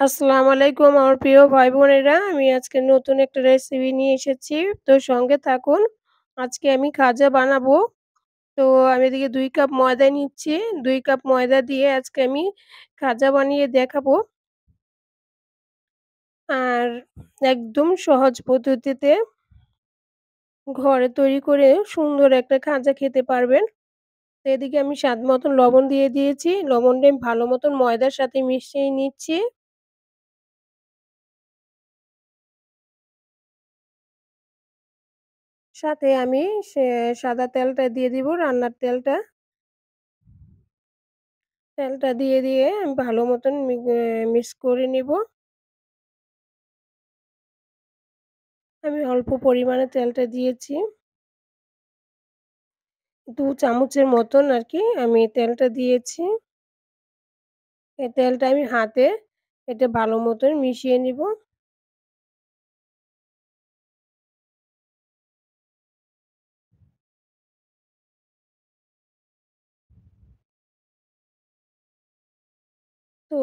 আসসালামু আলাইকুম আমার প্রিয় ভাই-বোনেরা। আমি আজকে নতুন একটা রেসিপি নিয়ে এসেছি। তো সঙ্গে থাকুন। আজকে আমি খাজা বানাবো। তো আমি এদিকে ২ কাপ ময়দা নিচ্ছি। ২ কাপ ময়দা দিয়ে আজকে আমি খাজা বানিয়ে দেখাবো। আর একদম সহজ পদ্ধতিতে ঘরে তৈরি করে সুন্দর একটা খাজা খেতে পারবেন। তো এদিকে আমি স্বাদ মতন লবণ দিয়ে দিয়েছি। লবণটা আমি ভালো মতন ময়দার সাথে মিশিয়ে নিচ্ছি। সাথে আমি সাদা তেলটা দিয়ে দিব, রান্নার তেলটা। তেলটা দিয়ে আমি ভালো মতন মিক্স করে নিব। আমি অল্প পরিমাণে তেলটা দিয়েছি। ২ চামচের মতন আরকি আমি তেলটা দিয়েছি। এই তেলটা আমি হাতে এটা ভালো মতন মিশিয়ে নিব। তো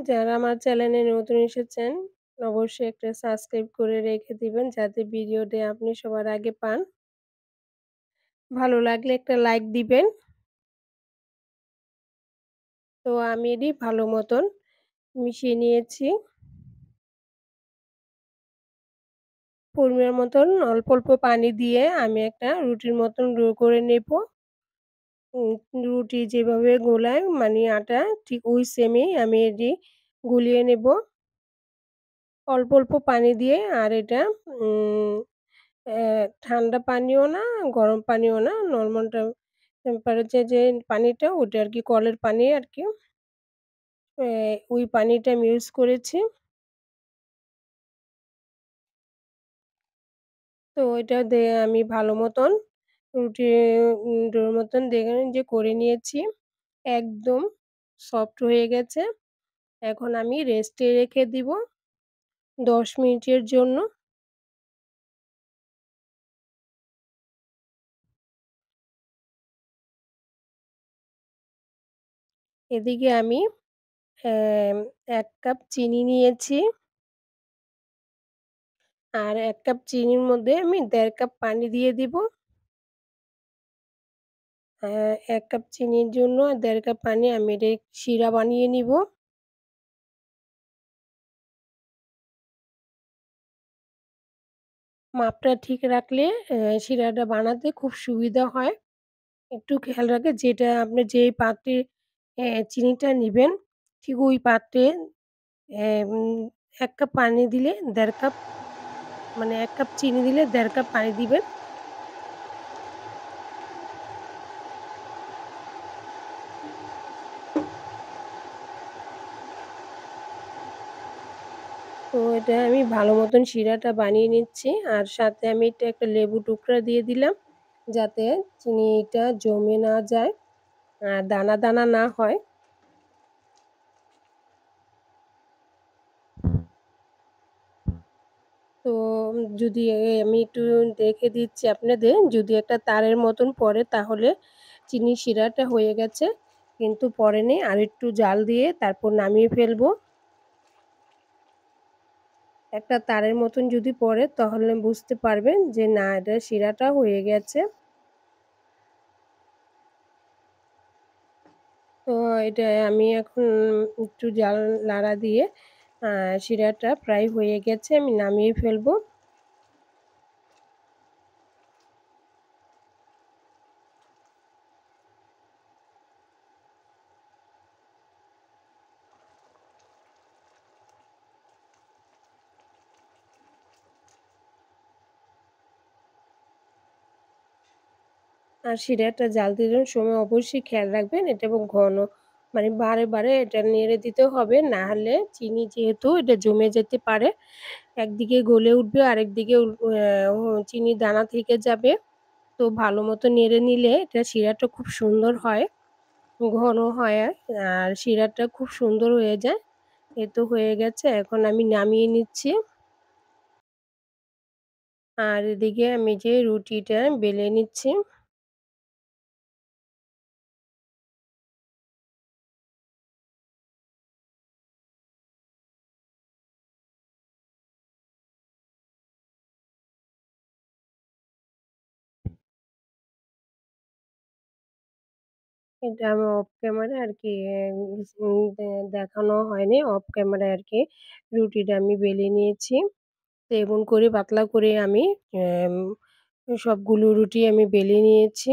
যারা আমার চ্যানেলে নতুন এসেছেন, অবশ্যই একটা সাবস্ক্রাইব করে রেখে দিবেন যাতে ভিডিওটি আপনি সবার আগে পান। ভালো লাগলে একটা লাইক দিবেন। তো আমি এটি ভালো মতন মিশিয়ে নিয়েছি। পরিমাণ মতন অল্প পানি দিয়ে আমি একটা রুটির মতন করে নেব। রুটি যেভাবে গোলায় মানে আটা ঠিক ওই সেমই আমি এটি গুলিয়ে নেব। অল্প পানি দিয়ে আর এটা উম ঠান্ডা পানিও না, গরম পানিও না, নরমাল টেম্পারেচার যে পানিটা ওটা আরকি কলের পানি আরকি। ওই পানিটা আমি ইউজ করেছি। তো ওইটা দিয়ে আমি ভালো মতন রুটি ডোর মতন দেখবেন যে করে নিয়েছি। একদম সফট হয়ে গেছে। এখন আমি রেস্টে রেখে দিব ১০ মিনিটের জন্য। এদিকে আমি অ্যাম ১ কাপ চিনি নিয়েছি। আর ১ কাপ চিনির মধ্যে আমি ১.৫ কাপ পানি দিয়ে দিব। ১ কাপ চিনির জন্য ১.৫ কাপ পানি আমি এটা শিরা বানিয়ে নিব। মাপটা ঠিক রাখলে শিরাটা বানাতে খুব সুবিধা হয়। একটু খেয়াল রাখে যেটা আপনি যেই পাত্রে চিনিটা নিবেন, ঠিক ওই পাত্রে উম ১ কাপ পানি দিলে ১.৫ কাপ মানে ১ কাপ চিনি দিলে ১.৫ কাপ পানি দিবেন। তো এটা আমি ভালো মতন শিরাটা বানিয়ে নিচ্ছি। আর সাথে আমি এটা একটা লেবু টুকরা দিয়ে দিলাম। যাতে চিনিটা জমে না যায়, দানা না হয়। তো যদি আমি একটু দেখে দিচ্ছি আপনাদের, যদি একটা তারের মতন পড়ে তাহলে চিনির শিরাটা হয়ে গেছে। কিন্তু পড়েনি। আরেকটু জাল দিয়ে তারপর নামিয়ে ফেলবো। একটা তারের মতন যদি পড়ে তাহলে বুঝতে পারবেন যে না এটা শিরাটা হয়ে গেছে। তো এটা আমি এখন একটু জাল নাড়া দিয়ে আ শিরাটা প্রায় হয়ে গেছে। আমি নামিয়ে ফেলবো। আর শিরাটা জাল দেওয়ার সময় অবশ্যই খেয়াল রাখবেন এটা এবং ঘন মানে বারে এটা নেড়ে দিতে হবে। না হলে চিনি যেহেতু এটা জমে যেতে পারে। একদিকে গলে উঠবে আরেকদিকে চিনির দানা থেকে যাবে। তো ভালো মতো নেড়ে নিলে এটা শিরাটা খুব সুন্দর হয়, ঘন হয় আর শিরাটা খুব সুন্দর হয়ে যায়। এ তো হয়ে গেছে। এখন আমি নামিয়ে নিচ্ছি। আর এদিকে আমি যে রুটিটা বেলে নিচ্ছি। এটা আমি অফ ক্যামেরায় আরকি দেখানো হয়নি। অফ ক্যামেরায় আরকি রুটিটা আমি বেলে নিয়েছি। তো এমন করে পাতলা করে আমি অ্যাম সবগুলো রুটি আমি বেলে নিয়েছি।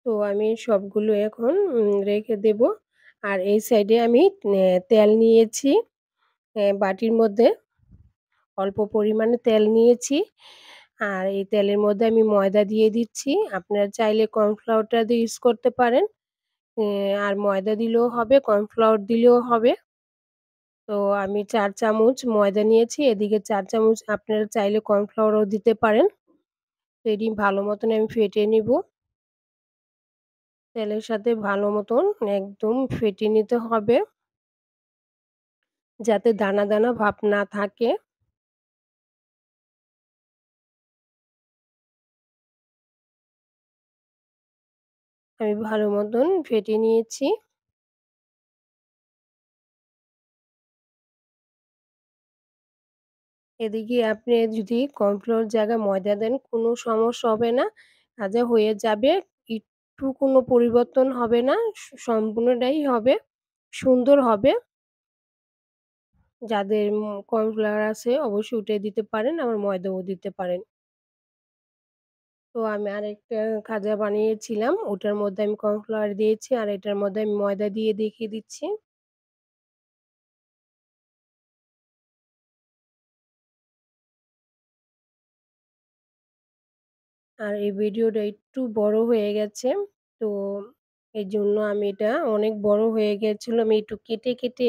তো আমি সবগুলো এখন রেখে দেব। আর এই সাইডে আমি তেল নিয়েছি বাটির মধ্যে অল্প পরিমাণে তেল নিয়েছি। আর এই তেলের মধ্যে আমি ময়দা দিয়ে দিচ্ছি। আপনারা চাইলে কর্নফ্লাওয়ারটা দিয়ে ইউজ করতে পারেন। আর ময়দা দিলেও হবে, কর্নফ্লাওয়ার দিলেও হবে। তো আমি ৪ চামচ ময়দা নিয়েছি। এদিকে ৪ চামচ আপনারা চাইলে কর্নফ্লাওয়ারও দিতে পারেন। তো এটি ভালো মতন আমি ফেটিয়ে নিব। তেলের সাথে ভালো মতন একদম ফেটিয়ে নিতে হবে, যাতে দানা, দানা ভাব না থাকে। আমি ভালো মতন ফেটিয়ে নিয়েছি। এদিকে আপনি যদি কর্নফ্লাওয়ার জায়গায় ময়দা দেন কোনো সমস্যা হবে না। ভাজা হয়ে যাবে। একটু কোনো পরিবর্তন হবে না। সম্পূর্ণটাই হবে, সুন্দর হবে। যাদের কর্নফ্লাওয়ার আছে অবশ্যই ওটাই দিতে পারেন, আবার ময়দাও দিতে পারেন। তো আমি আরেকটা খাজা বানিয়েছিলাম। ওটার মধ্যে আমি কর্নফ্লাওয়ার দিয়েছি আর এটার মধ্যে আমি ময়দা দিয়ে দেখিয়ে দিচ্ছি। আর এই ভিডিওটা একটু বড় হয়ে গেছে। তো এজন্য আমি এটা অনেক বড় হয়ে গেছিল। আমি একটু কেটে, কেটে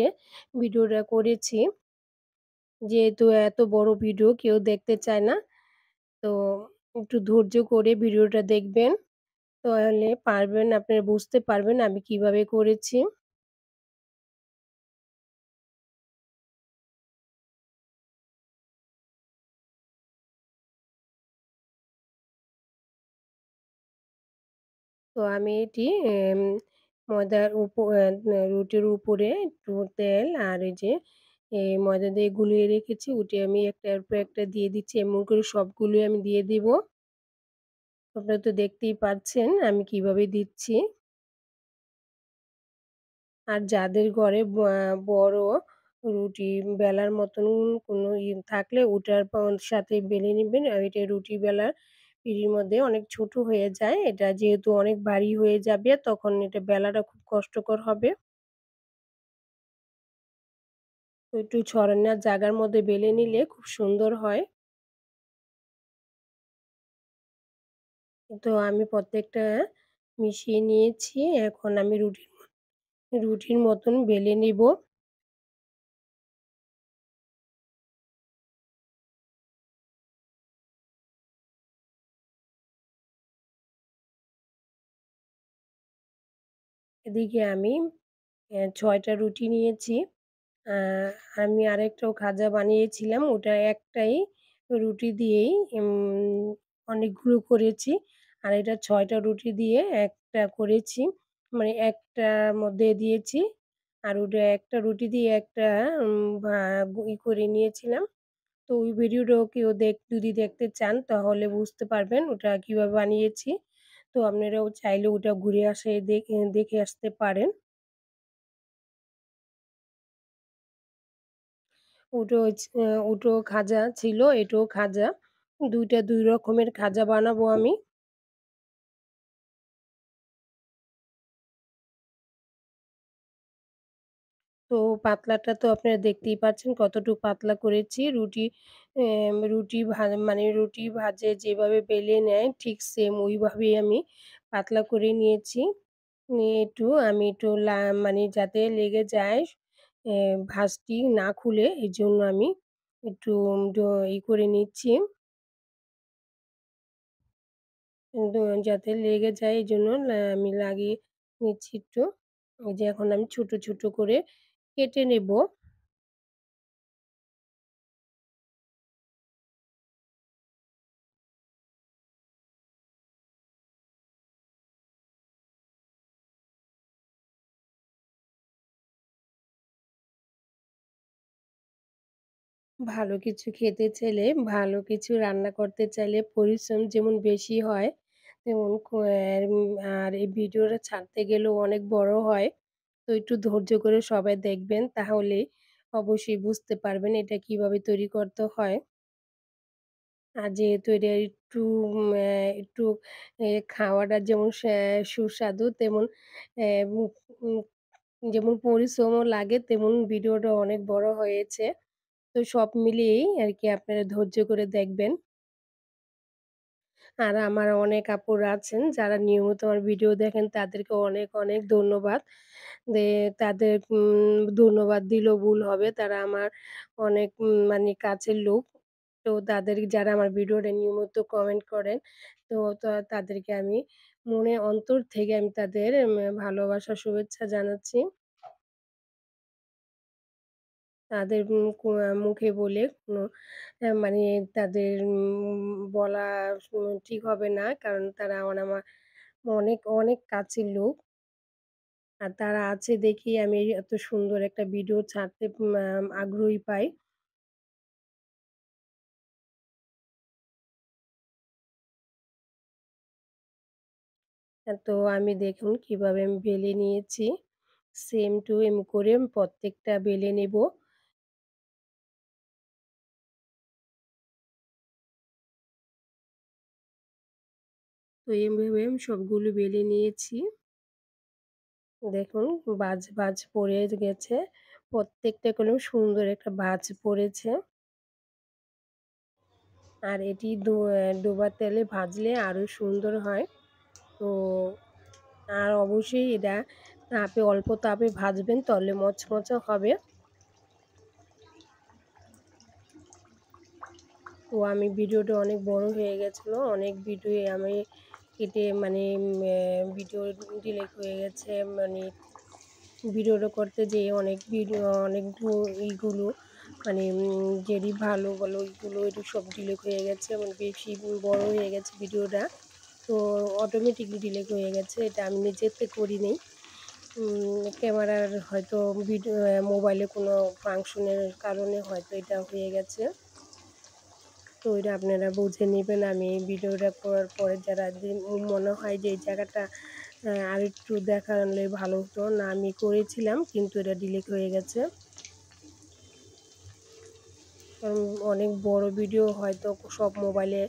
ভিডিওটা করেছি। যেহেতু এত বড় ভিডিও কেউ দেখতে চায় না। তো একটু ধৈর্য করে ভিডিওটা দেখবেন। তাহলে পারবেন আপনারা বুঝতে পারবেন আমি কিভাবে করেছি। তো আমি এটি ময়দার রুটির উপরে একটু তেল আর এই যে ময়দা দিয়ে গুলিয়ে রেখেছি ওটি আমি একটার পর একটা দিয়ে দিচ্ছি। এমন করে সবগুলোই আমি দিয়ে দিব। আপনারা তো দেখতেই পাচ্ছেন আমি কিভাবে দিচ্ছি। আর যাদের ঘরে বড় রুটি বেলার মতন কোনো থাকলে ওটার সাথে বেলে নিবেন। আর এটা রুটি বেলার পিঁড়ির মধ্যে অনেক ছোট হয়ে যায়। এটা যেহেতু অনেক ভারী হয়ে যাবে তখন এটা বেলাটা খুব কষ্টকর হবে। তো একটু ছড়ানোর জায়গার মধ্যে বেলে নিলে খুব সুন্দর হয়। তো আমি প্রত্যেকটা মিশিয়ে নিয়েছি। এখন আমি রুটির মতন বেলে নিব। এদিকে আমি ৬ টা রুটি নিয়েছি। আ আমি আরেকটাও খাজা বানিয়েছিলাম। ওটা একটাই রুটি দিয়েই অনেকগুলো করেছি। আর এটা ৬ টা রুটি দিয়ে একটা করেছি। মানে একটার মধ্যে দিয়েছি। আর ওটা একটা রুটি দিয়ে একটা উম ভা করে নিয়েছিলাম। তো ওই ভিডিওটাও কেউ যদি দেখতে চান তাহলে বুঝতে পারবেন ওটা কিভাবে বানিয়েছি। তো আপনারাও চাইলে ওটা ঘুরে আসে দেখে আসতে পারেন। ওটাও খাজা ছিল, এটাও খাজা। ২ টা ২ রকমের খাজা বানাবো আমি। তো পাতলাটা তো আপনারা দেখতেই পাচ্ছেন কতটুকু পাতলা করেছি। রুটি ভাজে যেভাবে বেলে নেয় ঠিক সেম ওইভাবেই আমি পাতলা করে নিয়েছি। নিয়ে আমি একটু মানে যাতে লেগে যায় এ ভাঁজটি না খুলে এজন্য আমি একটু করে নিচ্ছি। যাতে লেগে যায় এজন্য আমি লাগিয়ে নিচ্ছি একটু। এই যে এখন আমি ছোট, ছোট করে কেটে নেব। ভালো কিছু খেতে চাইলে, ভালো কিছু রান্না করতে চাইলে পরিশ্রম যেমন বেশি হয়, তেমন আর এই ভিডিওটা ছাড়তে গেলেও অনেক বড় হয়। তো একটু ধৈর্য করে সবাই দেখবেন তাহলেই অবশ্যই বুঝতে পারবেন এটা কিভাবে তৈরি করতে হয়। আর যেহেতু এটা একটু একটু খাওয়াটা যেমন সুস্বাদু তেমন অ্যা মু উম যেমন পরিশ্রমও লাগে তেমন ভিডিওটা অনেক বড় হয়েছে। তো সব মিলিয়েই আরকি আপনারা ধৈর্য করে দেখবেন। আর আমার অনেক আপুরা আছেন যারা নিয়মিত আমার ভিডিও দেখেন তাদেরকে অনেক, অনেক ধন্যবাদ। তাদের ধন্যবাদ দিলেও ভুল হবে। তারা আমার অনেক মানে কাছের লোক। তো তাদের যারা আমার ভিডিওটা নিয়মিত কমেন্ট করেন, তো তাদেরকে আমি মনে অন্তর থেকে আমি তাদের ভালোবাসা শুভেচ্ছা জানাচ্ছি। তাদের মুখে বলে কোনো মানে তাদের বলা ঠিক হবে না। কারণ তারা আমার অনেক, অনেক কাছের লোক। আর তারা আছে দেখেই আমি এত সুন্দর একটা ভিডিও ছাড়তে আগ্রহী পাই। তো আমি দেখুন কিভাবে আমি বেলে নিয়েছি। সেম টু করে আমি প্রত্যেকটা বেলে নেব। তো এভাবে আমি সবগুলো বেলে নিয়েছি। দেখুন ভাঁজ পড়ে গেছে। প্রত্যেকটা কলম সুন্দর একটা ভাঁজ পড়েছে। আর এটি ডোবা তেলে ভাজলে আরো সুন্দর হয়। তো আর অবশ্যই এটা অল্প তাপে ভাজবেন তাহলে মচমচে হবে। তো আমি ভিডিওটা অনেক বড় হয়ে গেছিল। অনেক ভিডিও আমি কেটে মানে ভিডিও ডিলিট হয়ে গেছে। মানে ভিডিওটা করতে যেয়ে অনেক ভিডিও অনেক ইগুলো মানে যেটি ভালো বলো ওইগুলো একটু সব ডিলিট হয়ে গেছে। মানে বেশি বড় হয়ে গেছে ভিডিওটা। তো অটোমেটিকলি ডিলিট হয়ে গেছে। এটা আমি নিজেতে করিনি। ক্যামেরার হয়তো মোবাইলে কোনো ফাংশনের কারণে হয়তো এটা হয়ে গেছে। তো এটা আপনারা বুঝে নিবেন। আমি এই ভিডিওটা করার পরে যারা মনে হয় যে এই জায়গাটা আরেকটু দেখালে ভালো হতো। না আমি করেছিলাম কিন্তু এটা ডিলিট হয়ে গেছে। কারণ অনেক বড় ভিডিও হয়তো সব মোবাইলে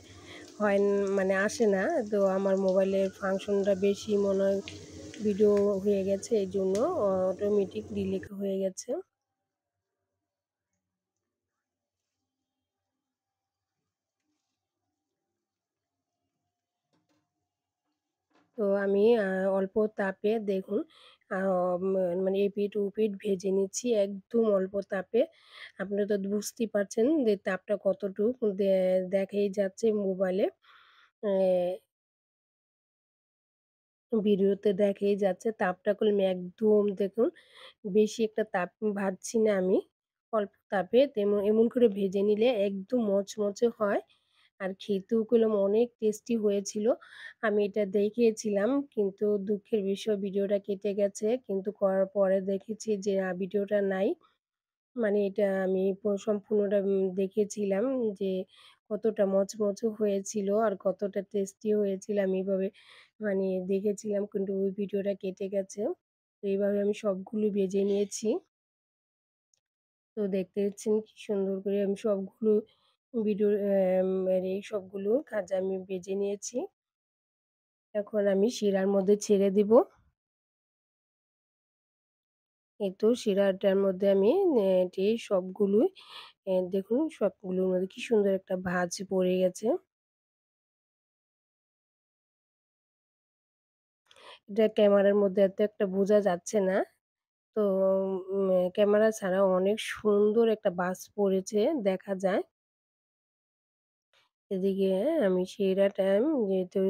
হয় মানে আসে না। তো আমার মোবাইলের ফাংশনটা বেশি মনে হয় ভিডিও হয়ে গেছে এইজন্য অটোমেটিক ডিলিট হয়ে গেছে। তো আমি অল্প তাপে দেখুন আ ম মানে এপিঠ-ওপিঠ ভেজে নিচ্ছি একদম অল্প তাপে। আপনারা তো বুঝতেই পারছেন যে তাপটা কতটুক দেখাই যাচ্ছে মোবাইলে। অ্যা ভিডিওতে দেখাই যাচ্ছে তাপটা করলাম একদম দেখুন বেশি একটা তাপ ভাজছি না আমি। অল্প তাপে এমন করে ভেজে নিলে একদম মচমচে হয়। আর খেতেও করলাম অনেক টেস্টি হয়েছিল। আমি এটা দেখিয়েছিলাম কিন্তু দুঃখের বিষয় ভিডিওটা কেটে গেছে। কিন্তু করার পরে দেখেছি যে ভিডিওটা নাই। মানে এটা আমি সম্পূর্ণটা দেখেছিলাম যে কতটা মচমচে হয়েছিল আর কতটা টেস্টি হয়েছিল। আমি এভাবে মানে দেখেছিলাম কিন্তু ওই ভিডিওটা কেটে গেছে। তো এইভাবে আমি সবগুলো ভেজে নিয়েছি। তো দেখতে পাচ্ছেন কি সুন্দর করে আমি সবগুলো ভিডিওর মানে সবগুলো খাজা আমি ভেজে নিয়েছি। এখন আমি শিরার মধ্যে ছেড়ে দিব। এই তো শিরাটার মধ্যে আমি এটি সবগুলোই দেখুন সবগুলোর মধ্যে কি সুন্দর একটা ভাঁজ পড়ে গেছে। এটা ক্যামেরার মধ্যে এত একটা বোঝা যাচ্ছে না। তো ক্যামেরা ছাড়াও অনেক সুন্দর একটা ভাঁজ পড়েছে দেখা যায়। এদিকে আমি শিরাটা যেহেতু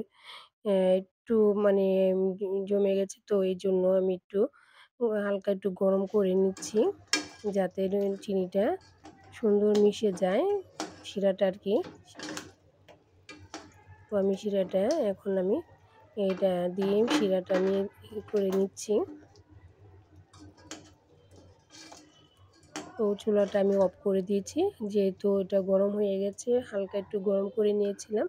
একটু মানে জমে গেছে তো এইজন্য আমি একটু হালকা একটু গরম করে নিচ্ছি। যাতে চিনিটা সুন্দর মিশে যায় শিরাটা আরকি। তো আমি শিরাটা এখন আমি এটা দিয়ে শিরাটা করে নিচ্ছি। তো তো চুলাটা আমি অফ করে দিয়েছি। যেহেতু এটা গরম হয়ে গেছে, হালকা একটু গরম করে নিয়েছিলাম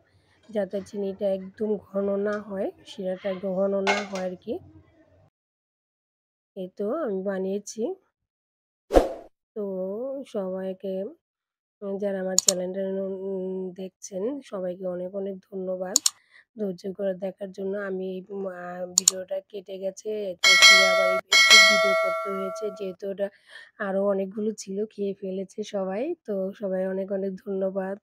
যাতে চিনিটা একদম ঘন না হয়, শিরাটা একদম ঘন না হয় আরকি। এই তো আমি বানিয়েছি। তো সবাইকে যারা আমার চ্যানেলটা দেখছেন সবাইকে অনেক, অনেক ধন্যবাদ। ধৈর্য করে দেখার জন্য। আমি ভিডিওটা কেটে গেছে। তো ফিরে আবার একটু ভিডিও করতে হয়েছে। যেহেতু ওটা আরো অনেকগুলো ছিল, খেয়ে ফেলেছে সবাই। তো সবাই অনেক, অনেক ধন্যবাদ।